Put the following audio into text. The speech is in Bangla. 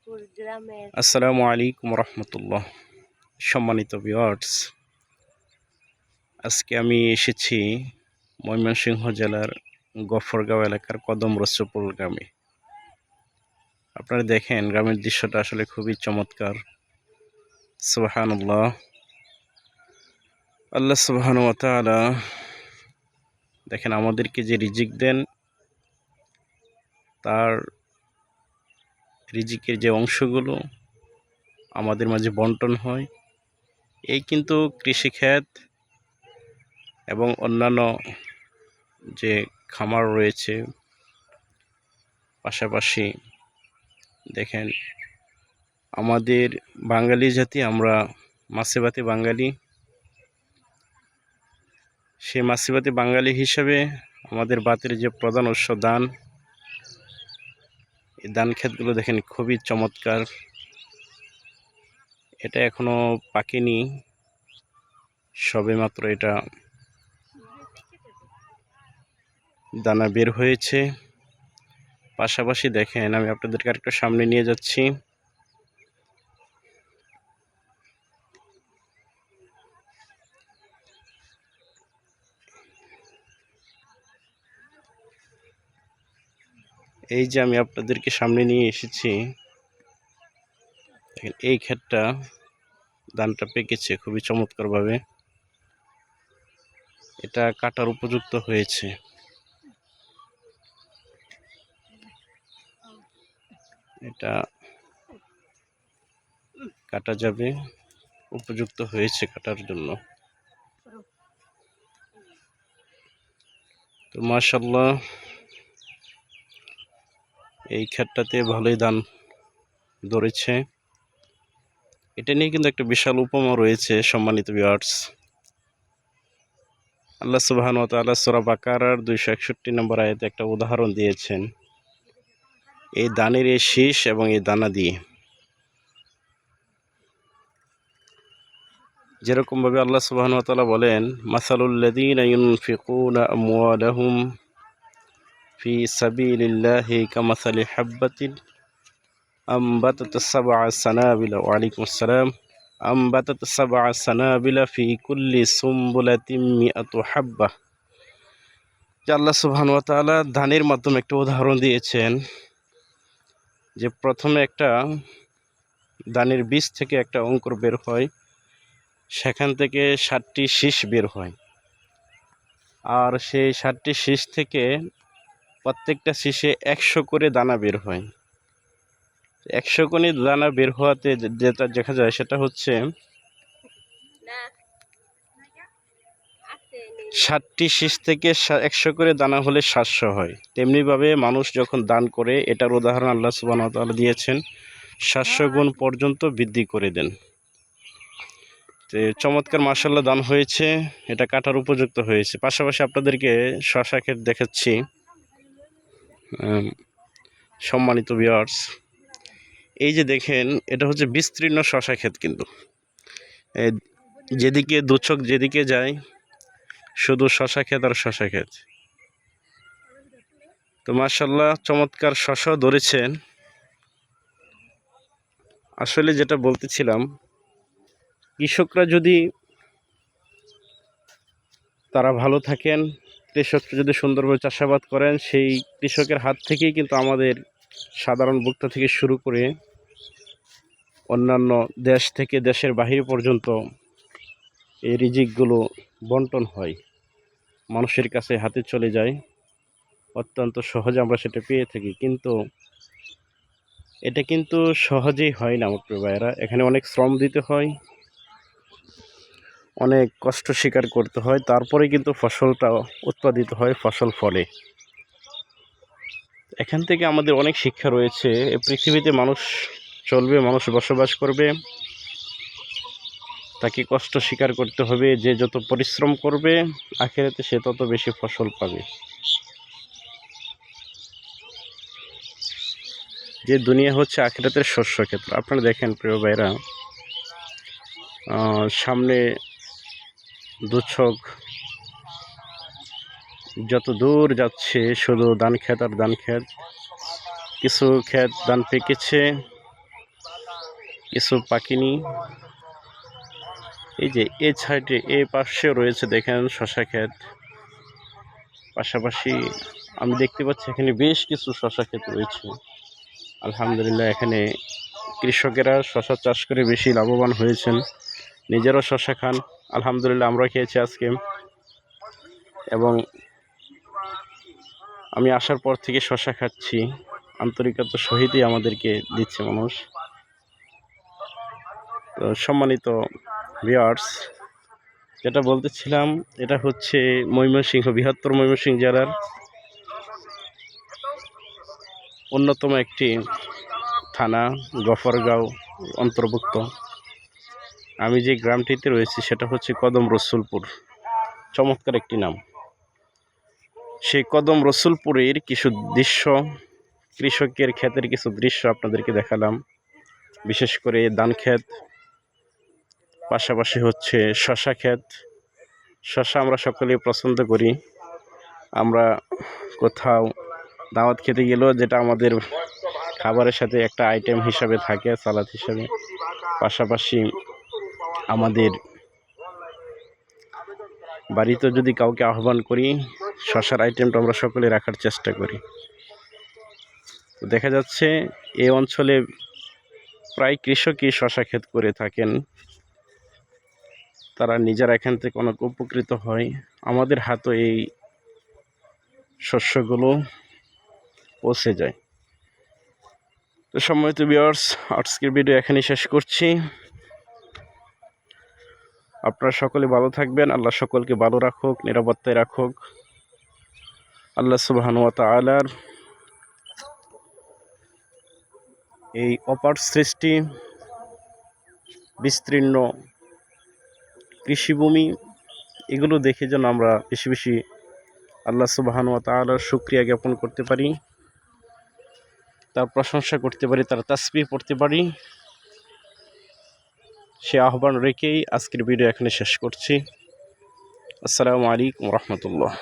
আসসালামু আলাইকুম রহমতুল্লাহ। সম্মানিত ভিউয়ার্স, আজকে আমি এসেছি ময়মনসিংহ জেলার গফরগাঁও এলাকার কদম রসুলপুর গ্রামে। আপনারা দেখেন গ্রামের দৃশ্যটা আসলে খুবই চমৎকার। সুবহানাল্লাহ, আল্লাহ সুবহানাহু ওয়া তাআলা দেখেন আমাদেরকে যে রিজিক দেন, তার রিজিকের যে অংশগুলো আমাদের মাঝে বন্টন হয়। এই কিন্তু কৃষিক্ষেত এবং অন্যান্য যে খামার রয়েছে, পাশাপাশি দেখেন আমাদের বাঙালি জাতি, আমরা মাছে-ভাতে বাঙালি। সেই মাছে-ভাতে বাঙালি হিসাবে আমাদের ভাতের যে প্রধান উৎস ধান, এই ধান ক্ষেতগুলো দেখেন খুবই চমৎকার। এটা এখনো পাকেনি, সবেমাত্র এটা দানা বের হয়েছে। পাশাপাশি দেখেন আমি আপনাদেরকে আরেকটু সামনে নিয়ে যাচ্ছি। এই যে আমি আপনাদেরকে সামনে নিয়ে এসেছি, এই ক্ষেতটা ধানটা পেকেছে খুবই চমৎকারভাবে। এটা কাটার উপযুক্ত হয়েছে। এটা কাটা যাবে, উপযুক্ত হয়েছে কাটার জন্য। তো মাশাআল্লাহ, এই ক্ষেতটাতে ভালোই ধান ধরেছে। এটা নিয়ে কিন্তু একটা বিশাল উপমা রয়েছে সম্মানিত ভিউয়ার্স। আল্লাহ সুবহানাহু ওয়া তাআলা সূরা বাকারার 261 নম্বর আয়াতে একটা উদাহরণ দিয়েছেন এই ধানের এই শীষ এবং এই দানা দিয়ে। যেরকমভাবে আল্লাহ সুবহানাহু ওয়া তাআলা বলেন, মাসালুল লাযীনা ইউনফিকুনা আমওয়ালাহুম ফি সাবিলিল্লাহি কামাসালি হাববাতিন আম্বাতাত সাবআ সানাবিলা। ওয়া আলাইকুমুস সালাম। আম্বাতাত সাবআ সানাবিলা ফি কুল্লি সুমবুলাতিন মিআতু হাব্বাহ। যে আল্লাহ সুবহানাহু ওয়া তাআলা ধানের মাধ্যমে একটা উদাহরণ দিয়েছেন যে প্রথমে একটা ধানের বীজ থেকে একটা অঙ্কুর বের হয়, সেখান থেকে 7টি শীষ বের হয়। আর সেই 7টি শীষ থেকে প্রত্যেকটা শীষে 100 করে দানা বের হয়। 100 করে দানা বের হওয়াতে যেটা দেখা যায় সেটা হচ্ছে 7টি শীষ থেকে 100 করে দানা হলে 700 হয়। তেমনিভাবে মানুষ যখন দান করে, এটার উদাহরণ আল্লাহ সুবহানাহু ওয়া তাআলা দিয়েছেন 700 গুণ পর্যন্ত বৃদ্ধি করে দেন। তো চমৎকার মাশাআল্লাহ দান হয়েছে, এটা কাটার উপযুক্ত হয়েছে। পাশাপাশি আপনাদেরকে শশা ক্ষেত দেখাচ্ছি। সম্মানিত ভিউয়ার্স, এই যে দেখেন এটা হচ্ছে বিস্তীর্ণ শশা ক্ষেত, কিন্তু যেদিকে দুচোখ যেদিকে যায় শুধু শশা ক্ষেত আর শশা ক্ষেত। তো মাশাআল্লাহ চমৎকার শশা ধরেছেন। আসলে যেটা বলতেছিলাম, কৃষকরা যদি তারা ভালো থাকেন, কৃষকরা যদি সুন্দরভাবে চাষাবাদ করেন, সেই কৃষকের হাত থেকেই কিন্তু আমাদের সাধারণ ভোক্তা থেকে শুরু করে অন্যান্য দেশ থেকে দেশের বাহির পর্যন্ত এই রিজিকগুলো বন্টন হয়, মানুষের কাছে হাতে চলে যায়। অত্যন্ত সহজে আমরা সেটা পেয়ে থাকি। কিন্তু এটা কিন্তু সহজেই হয় না আমার প্রিয় ভাইয়েরা। এখানে অনেক শ্রম দিতে হয়, অনেক কষ্ট স্বীকার করতে হয়, তারপরে কিন্তু ফসলটা উৎপাদিত হয়, ফসল ফলে। এখান থেকে আমাদের অনেক শিক্ষা রয়েছে। এই পৃথিবীতে মানুষ চলবে, মানুষ বসবাস করবে, তাকে কষ্ট স্বীকার করতে হবে। যে যত পরিশ্রম করবে আখিরাতে সে তত বেশি ফসল পাবে। যে দুনিয়া হচ্ছে আখিরাতের শস্য ক্ষেত্র। আপনারা দেখেন প্রিয় ভাইরা, সামনে দুচোখ যত দূর যাচ্ছে শুধু ধান ক্ষেত আর ধান ক্ষেত। কিছু ক্ষেত ধান পেকেছে, কিছু পাকিনি। এই যে এই সাইডে এই পাশে রয়েছে দেখেন শশা ক্ষেত, পাশাপাশি আমি দেখতে পাচ্ছি এখানে বেশ কিছু শশা ক্ষেত রয়েছে। আলহামদুলিল্লাহ এখানে কৃষকেরা শশা চাষ করে বেশি লাভবান হয়েছেন, নিজেরও শশা খান। আলহামদুলিল্লাহ আমরা খেয়েছি আজকে, এবং আমি আসার পর থেকে শশা খাচ্ছি। আন্তরিকতার সহিতই আমাদেরকে দিচ্ছে মানুষ। তো সম্মানিত ভিউয়ার্স, যেটা বলতেছিলাম, এটা হচ্ছে ময়মনসিংহ, বৃহত্তর ময়মনসিংহ জেলার অন্যতম একটি থানা, গফরগাঁও অন্তর্ভুক্ত। আমি যে গ্রামটিতে রয়েছি সেটা হচ্ছে কদম রসুলপুর। চমৎকার একটি নাম। সেই কদম রসুলপুরের কিছু দৃশ্য, কৃষকের ক্ষেতের কিছু দৃশ্য আপনাদেরকে দেখালাম। বিশেষ করে ধান ক্ষেত, পাশাপাশি হচ্ছে শশা ক্ষেত। শশা আমরা সকলেই পছন্দ করি। আমরা কোথাও দাওয়াত খেতে গেলেও যেটা আমাদের খাবারের সাথে একটা আইটেম হিসাবে থাকে, সালাদ হিসাবে। পাশাপাশি আমাদের বাড়িতে যদি কাউকে আহ্বান করি, শশার আইটেমটা আমরা সকলে রাখার চেষ্টা করি। তো দেখা যাচ্ছে এই অঞ্চলে প্রায় কৃষকই শশা ক্ষেত করে থাকেন। তারা নিজেরা এখান থেকে অনেক উপকৃত হয়। আমাদের হাতে এই শস্যগুলো পৌঁছে যায়। তো সম্মানিত ভিউয়ার্স, আজকের ভিডিও এখানেই শেষ করছি। আপনারা সকলে ভালো থাকবেন। আল্লাহ সকলকে ভালো রাখুক, নিরাপত্তায় রাখুক। আল্লাহ সুবহানাহু ওয়া তাআলার এই অপার সৃষ্টি, বিস্তীর্ণ কৃষিভূমি, এগুলো দেখে যেন আমরা বেশি বেশি আল্লাহ সুবহানাহু ওয়া তাআলার শুকরিয়া জ্ঞাপন করতে পারি, তার প্রশংসা করতে পারি, তার তাসবিহ পড়তে পারি। সে আহ্বান রেখেই আজকের ভিডিও এখানে শেষ করছি। আসসালামু আলাইকুম ওয়া রাহমাতুল্লাহ।